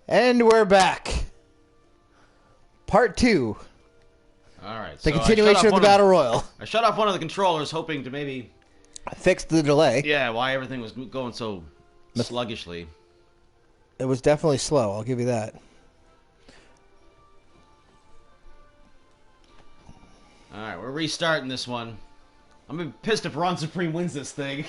And we're back. Part 2. All right. The continuation of the Battle Royal. I shut off one of the controllers, hoping to maybe fix the delay. Yeah, why everything was going so sluggishly. It was definitely slow, I'll give you that. All right, we're restarting this one. I'm gonna be pissed if Ron Supreme wins this thing.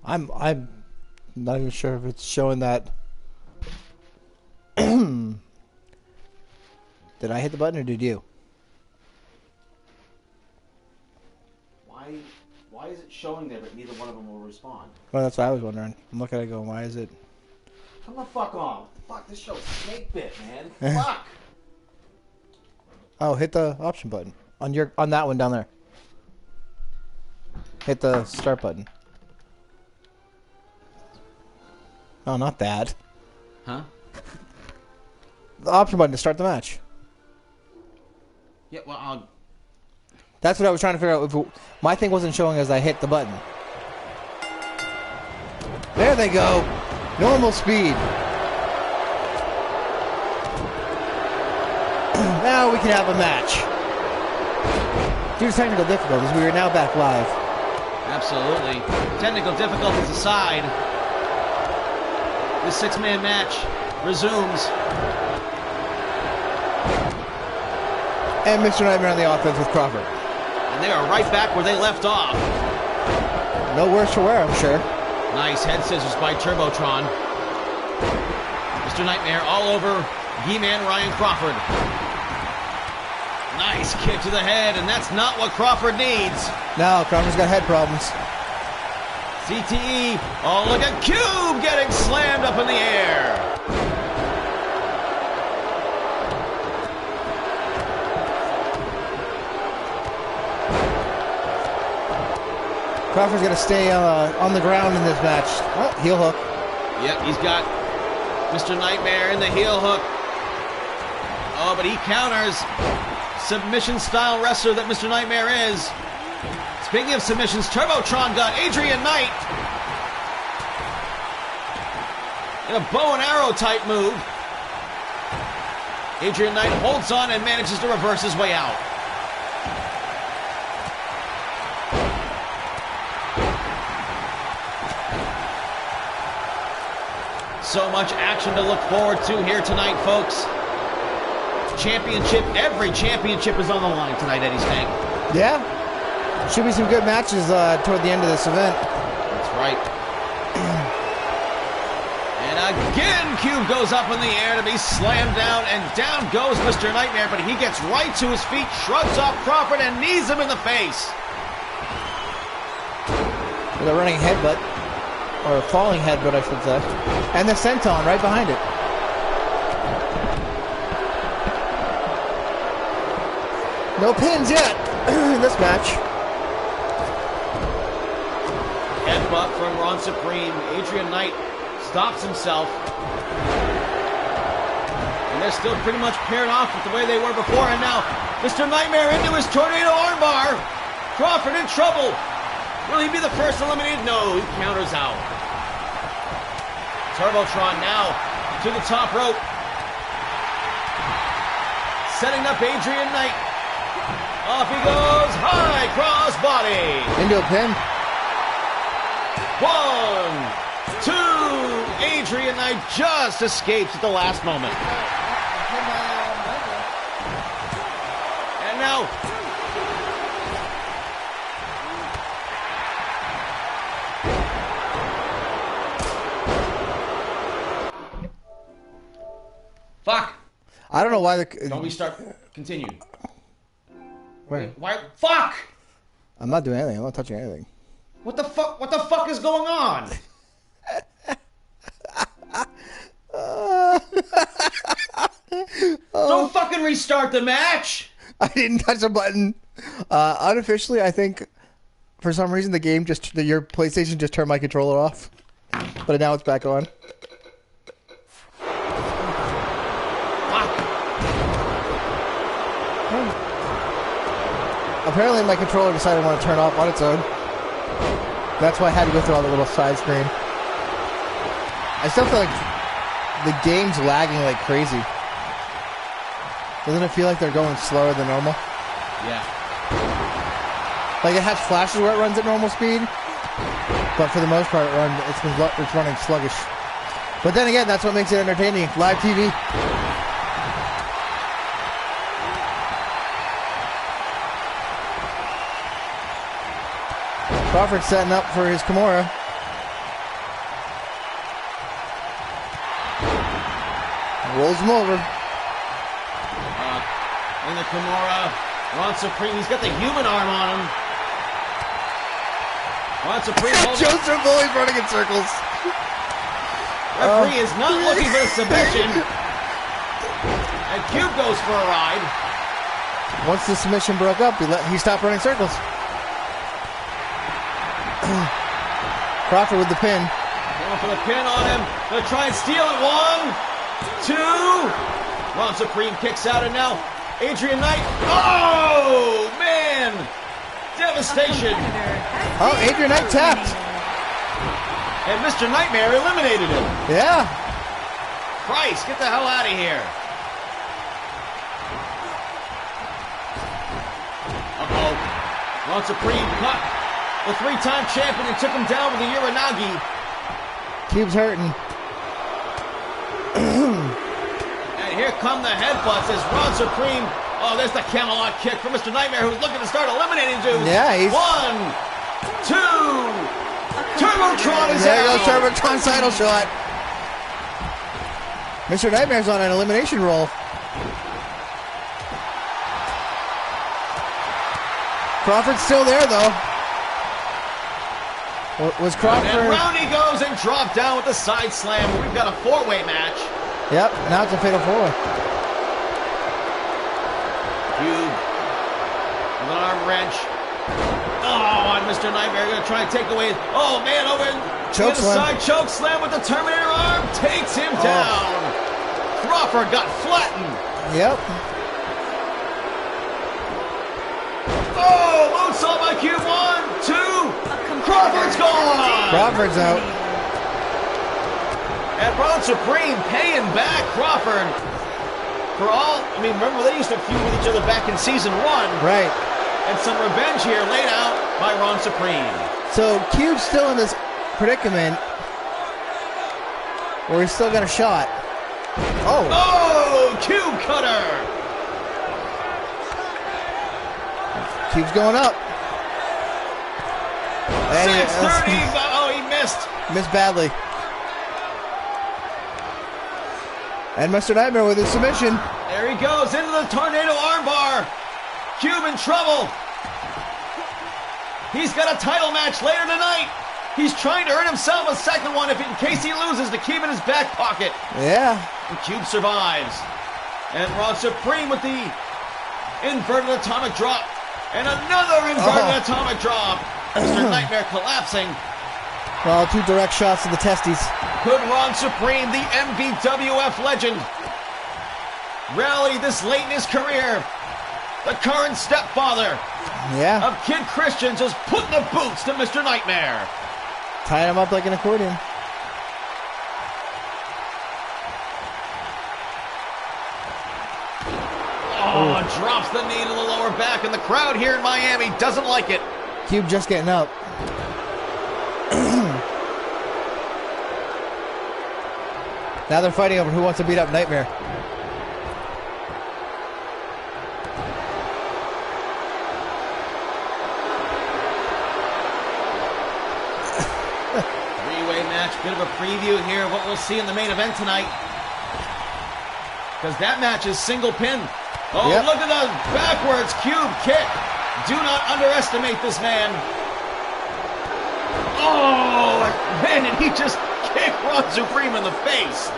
I'm not even sure if it's showing that. Did I hit the button or did you? Why is it showing there but neither one of them will respond? Well, that's what I was wondering. I'm looking at it going, why is it? Come the fuck on. Fuck, this show's snake bit, man. Fuck. Oh, hit the option button. On that one down there. Hit the start button. Oh, not that. Huh? The option button to start the match. Yeah, well, That's what I was trying to figure out. My thing wasn't showing as I hit the button. There they go. Normal speed. Now we can have a match. Due to technical difficulties, we are now back live. Absolutely. Technical difficulties aside, this six-man match resumes. And Mr. Nightmare on the offense with Crawford. And they are right back where they left off. No worse for wear, I'm sure. Nice head scissors by Turbotron. Mr. Nightmare all over He-Man Ryan Crawford. Nice kick to the head, and that's not what Crawford needs. No, Crawford's got head problems. CTE. Oh, look at Cube getting slammed up in the air. Crawford's going to stay on the ground in this match. Oh, heel hook. Yep, he's got Mr. Nightmare in the heel hook. Oh, but he counters. Submission-style wrestler that Mr. Nightmare is. Speaking of submissions, Turbotron got Adrian Knight in a bow and arrow type move. Adrian Knight holds on and manages to reverse his way out. So much action to look forward to here tonight, folks. Championship, every championship is on the line tonight, Eddie Stank. Yeah. Should be some good matches toward the end of this event. That's right. And again, Cube goes up in the air to be slammed down, and down goes Mr. Nightmare, but he gets right to his feet, shrugs off Crawford, and knees him in the face. With a running headbutt. Or a falling headbutt, I should say. And the senton right behind it. No pins yet in this match. Headbutt from Ron Supreme. Adrian Knight stops himself. And they're still pretty much paired off with the way they were before. And now, Mr. Nightmare into his tornado armbar. Crawford in trouble. Will he be the first eliminated? No, he counters out. Turbotron now to the top rope. Setting up Adrian Knight. Off he goes, high cross body. Into a pin. 1, 2, Adrian Knight just escapes at the last moment. And now, fuck. I don't know why the... Don't we start? Continue. Where? Why? Fuck! I'm not doing anything. I'm not touching anything. What the fuck? What the fuck is going on? Don't fucking restart the match. I didn't touch a button. Unofficially, I think for some reason the game your PlayStation just turned my controller off, but now it's back on. Apparently my controller decided I want to turn off on its own. That's why I had to go through all the little side screen. I still feel like the game's lagging like crazy. Doesn't it feel like they're going slower than normal? Yeah. Like it has flashes where it runs at normal speed, but for the most part it's running sluggish. But then again, that's what makes it entertaining. Live TV. Crawford setting up for his Kimura. Rolls him over. In the Kimura. Ron Supreme, he's got the human arm on him. Ron Supreme holds Joe Strongoli's running in circles. Referee is not looking for a submission. And Cube goes for a ride. Once the submission broke up, he stopped running circles. Crawford with the pin. Going for the pin on him. Gonna try and steal it. 1, 2. Ron Supreme kicks out, and now Adrian Knight. Oh, man. Devastation. Oh, Adrian Knight tapped. And Mr. Nightmare eliminated him. Yeah. Christ, get the hell out of here. Uh-oh. Ron Supreme caught the 3-time champion and took him down with a Uranagi. Cube's hurting. And here come the headbutts as Ron Supreme. Oh, there's the Camelot kick for Mr. Nightmare, who's looking to start eliminating dudes. Yeah, he's... 1, 2. Turbotron is there out. There goes Turbotron's title shot. Mr. Nightmare's on an elimination roll. Crawford's still there, though. Was Crawford... And round he goes and dropped down with the side slam. We've got a 4-way match. Yep, now it's a fatal 4-way. Cube. With an arm wrench. Oh, and Mr. Nightmare going to try and take away... Oh, man, over choke the slam. side choke slam with the Terminator arm. Takes him down. Crawford got flattened. Yep. Oh, moonsault by Cube. 1, 2. Crawford's gone! Crawford's out. And Ron Supreme paying back Crawford for all... I mean, remember, they used to feud with each other back in Season 1. Right. And some revenge here laid out by Ron Supreme. So, Cube's still in this predicament where he's still got a shot. Oh! Oh! Cube cutter! Cube's going up. 630. Oh, he missed. Missed badly. And Mr. Nightmare with his submission. There he goes into the tornado armbar. Cube in trouble. He's got a title match later tonight. He's trying to earn himself a second one in case he loses to keep in his back pocket. Yeah. And Cube survives. And Ron Supreme with the inverted atomic drop. And another inverted atomic drop. Mr. Nightmare collapsing. Well, 2 direct shots to the testes. Could Ron Supreme, the MVWF legend, rally this late in his career? The current stepfather of Kid Christian just putting the boots to Mr. Nightmare. Tying him up like an accordion. Oh, drops the knee to the lower back, and the crowd here in Miami doesn't like it. Cube just getting up. Now they're fighting over who wants to beat up Nightmare. Three-way match, bit of a preview here of what we'll see in the main event tonight. Because that match is single pin. Oh, look at the backwards Cube kick. Do not underestimate this man. Oh, man, did he just kick Ron Supreme in the face?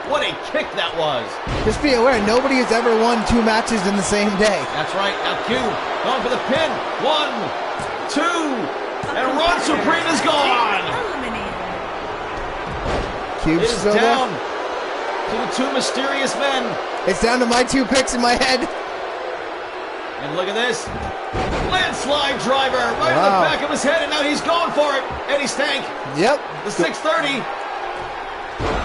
What a kick that was. Just be aware, nobody has ever won 2 matches in the same day. That's right. Now Cube going for the pin. 1, 2, and Ron Supreme is gone. Cube's it is still down there. to the 2 mysterious men. It's down to my 2 picks in my head. And look at this. Landslide driver right in the back of his head, and now he's going for it. Eddie Stank. Yep. The 630.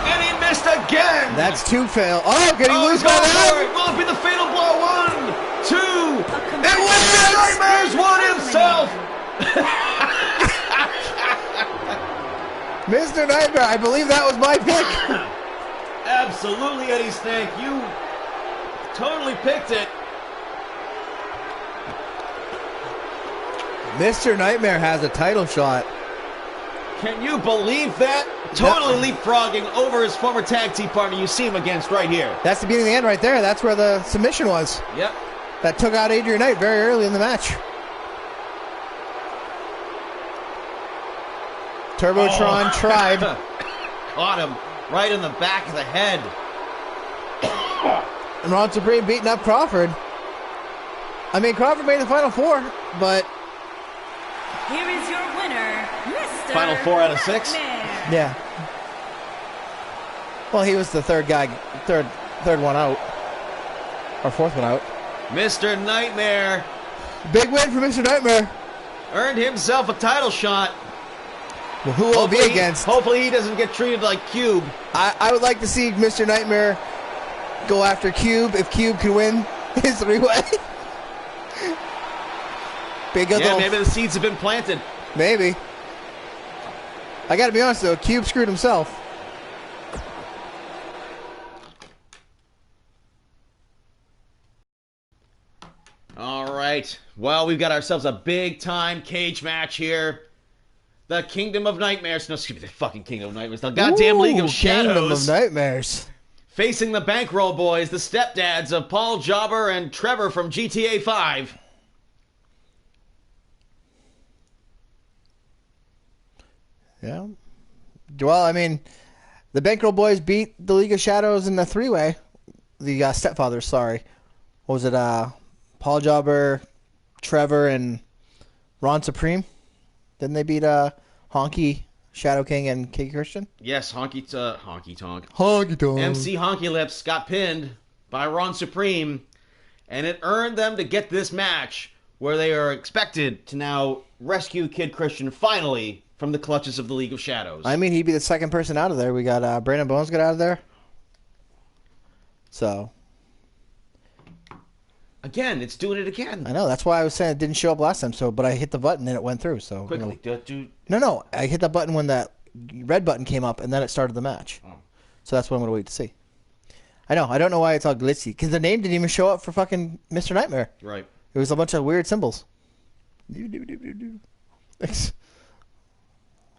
And he missed again. That's 2 fail. Oh, can he lose by by that? Will it be the fatal blow? 1, 2. It wins! Nightmares won himself. Mr. Nightmare, I believe that was my pick. Absolutely, Eddie Stank. You totally picked it. Mr. Nightmare has a title shot. Can you believe that? Totally leapfrogging over his former tag team partner you see him against right here. That's the beginning of the end right there. That's where the submission was. Yep. That took out Adrian Knight very early in the match. Turbotron tried. Caught him right in the back of the head. And Ron Supreme beating up Crawford. I mean, Crawford made the Final 4, but... Here is your winner, Mr. Final 4 out of 6? Yeah. Well, he was the third guy, third one out. Or 4th one out. Mr. Nightmare. Big win for Mr. Nightmare. Earned himself a title shot. Well, who will be against? Hopefully he doesn't get treated like Cube. I would like to see Mr. Nightmare go after Cube if Cube can win his 3-way. Yeah, maybe the seeds have been planted. Maybe. I gotta be honest though, Cube screwed himself. All right. Well, we've got ourselves a big-time cage match here. The Kingdom of Nightmares. No, excuse me, the fucking Kingdom of Nightmares. The goddamn League of Shadows. Kingdom of Nightmares. Facing the Bankroll Boys, the stepdads of Paul Jobber and Trevor from GTA 5. Yeah. Well, I mean, the Bankroll Boys beat the League of Shadows in the 3-way. The stepfathers, sorry. What was it? Paul Jobber, Trevor, and Ron Supreme. Didn't they beat Honky, Shadow King, and K Christian? Yes, Honky Tonk. Honky Tonk. MC Honky Lips got pinned by Ron Supreme, and it earned them to get this match where they are expected to now rescue Kid Christian finally from the clutches of the League of Shadows. I mean, he'd be the second person out of there. We got Brandon Bones got out of there. So. Again, it's doing it again. I know. That's why I was saying it didn't show up last time. But I hit the button and it went through. So quickly. No. I hit the button when that red button came up and then it started the match. Oh. So that's what I'm going to wait to see. I know. I don't know why it's all glitzy. Because the name didn't even show up for fucking Mr. Nightmare. Right. It was a bunch of weird symbols.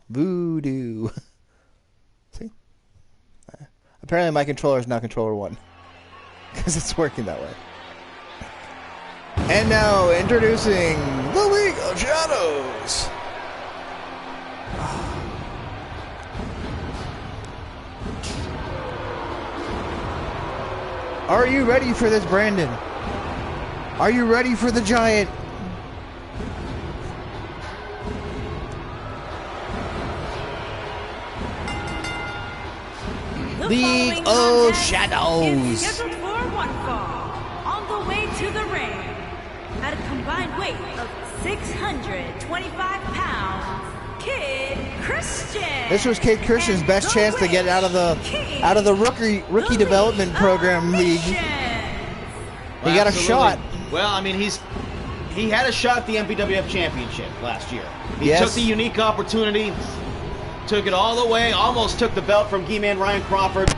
Voodoo. See? Apparently my controller is now controller 1. Because it's working that way. And now introducing the League of Shadows. Are you ready for this, Brandon? Are you ready for the giant? League of Shadows. Scheduled for one fall. On the way to the ring. At a combined weight of 625 pounds, Kid Christian. This was Kid Christian's best chance to get out of the rookie development program league. He got a shot. Well, I mean, he had a shot at the MVWF Championship last year. He took the unique opportunity, took it all the way, almost took the belt from G-Man Ryan Crawford.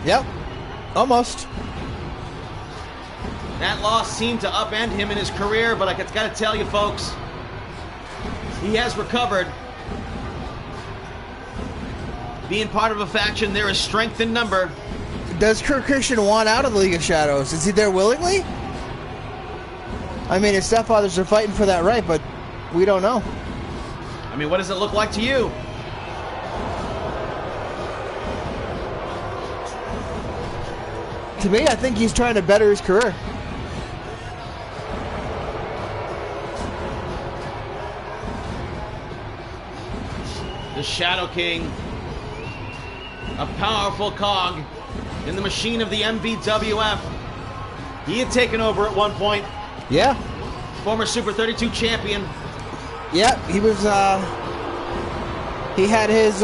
Yep, almost. That loss seemed to upend him in his career, but I got to tell you, folks, he has recovered. Being part of a faction, there is strength in number. Does Kurt Christian want out of the League of Shadows? Is he there willingly? I mean, his stepfathers are fighting for that right, but we don't know. I mean, what does it look like to you? To me, I think he's trying to better his career. The Shadow King, a powerful cog in the machine of the MVWF. He had taken over at one point. Yeah. Former Super 32 champion. Yeah, he was, he had his,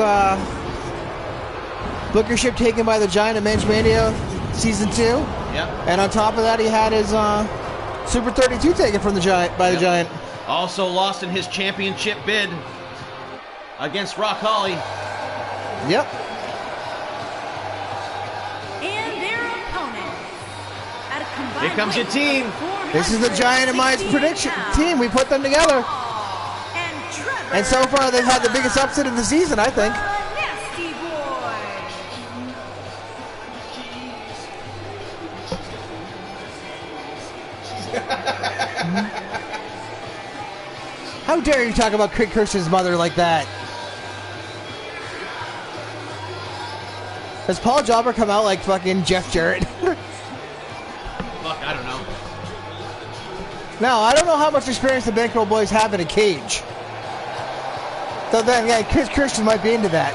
bookership taken by the Giant at Men's Mania Season 2. Yep. And on top of that, he had his, Super 32 taken from the Giant, by the Giant. Also lost in his championship bid against Rock Holly. Yep. And their opponent at a combined Here comes your weight team. of This is the Giant and Mine's 468 prediction pounds. team. We put them together. And Trevor. And so far, they've had the biggest upset of the season, I think. Nasty Boy. How dare you talk about Craig Kirsten's mother like that? Does Paul Jobber come out like fucking Jeff Jarrett? Fuck, I don't know. Now, I don't know how much experience the Bankroll Boys have in a cage. So then, yeah, Chris Christian might be into that.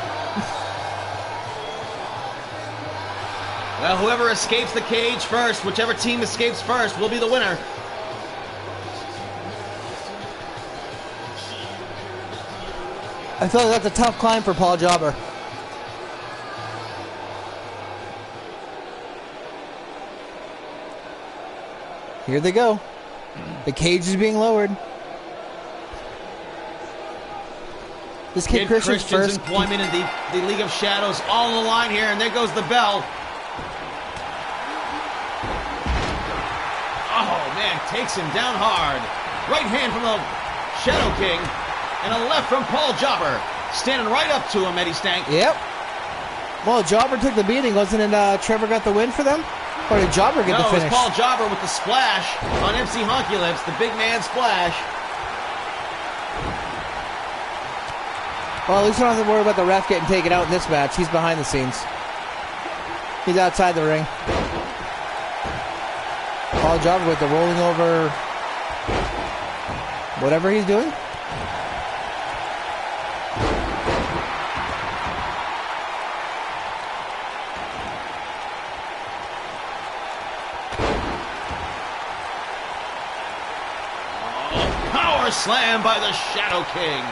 Well, whoever escapes the cage first, whichever team escapes first, will be the winner. I feel like that's a tough climb for Paul Jobber. Here they go. The cage is being lowered. This kid Christian's first. employment in the League of Shadows all on the line here, and there goes the bell. Oh, man, takes him down hard. Right hand from the Shadow King, and a left from Paul Jobber. Standing right up to him, Eddie Stank. Yep. Well, Jobber took the beating. Wasn't it Trevor got the win for them? Or did Jobber get the No, it was finish? Paul Jobber with the splash on MC Honky Lips, the big man splash. Well, at least we don't have to worry about the ref getting taken out in this match. He's behind the scenes. He's outside the ring. Paul Jobber with the rolling over whatever he's doing. Power slam by the Shadow King.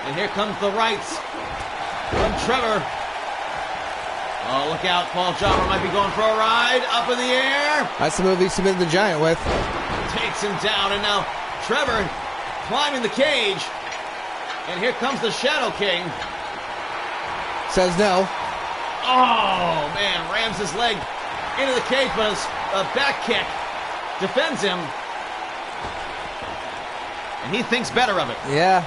And here comes the rights from Trevor. Oh, look out. Paul Jobber might be going for a ride. Up in the air. That's the move he submitted the Giant with. Takes him down. And now Trevor climbing the cage. And here comes the Shadow King. Says no. Oh, man. Rams his leg into the cage, but a back kick defends him. And he thinks better of it. Yeah.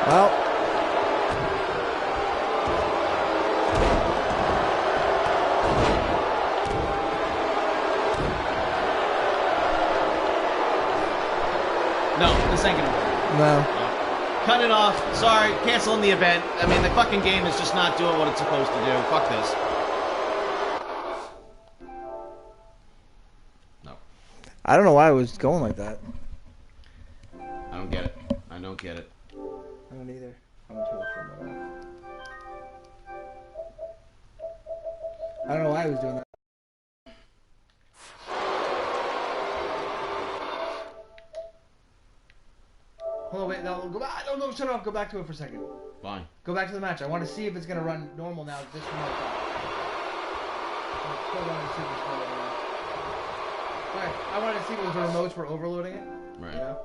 Well, No, this ain't gonna work. no. Cut it off. Sorry, canceling the event. I mean, the fucking game is just not doing what it's supposed to do. Fuck this. No. I don't know why it was going like that. I don't get it. I don't get it. I don't either. I'm gonna turn the remote off. I don't know why he was doing that. Hold on, wait, no, go back. No, shut off. Go back to it for a second. Fine. Go back to the match. I want to see if it's gonna run normal now. This remote off. Hold on and see if it's going. Alright, I wanted to see if the remotes were overloading it. Right. You know?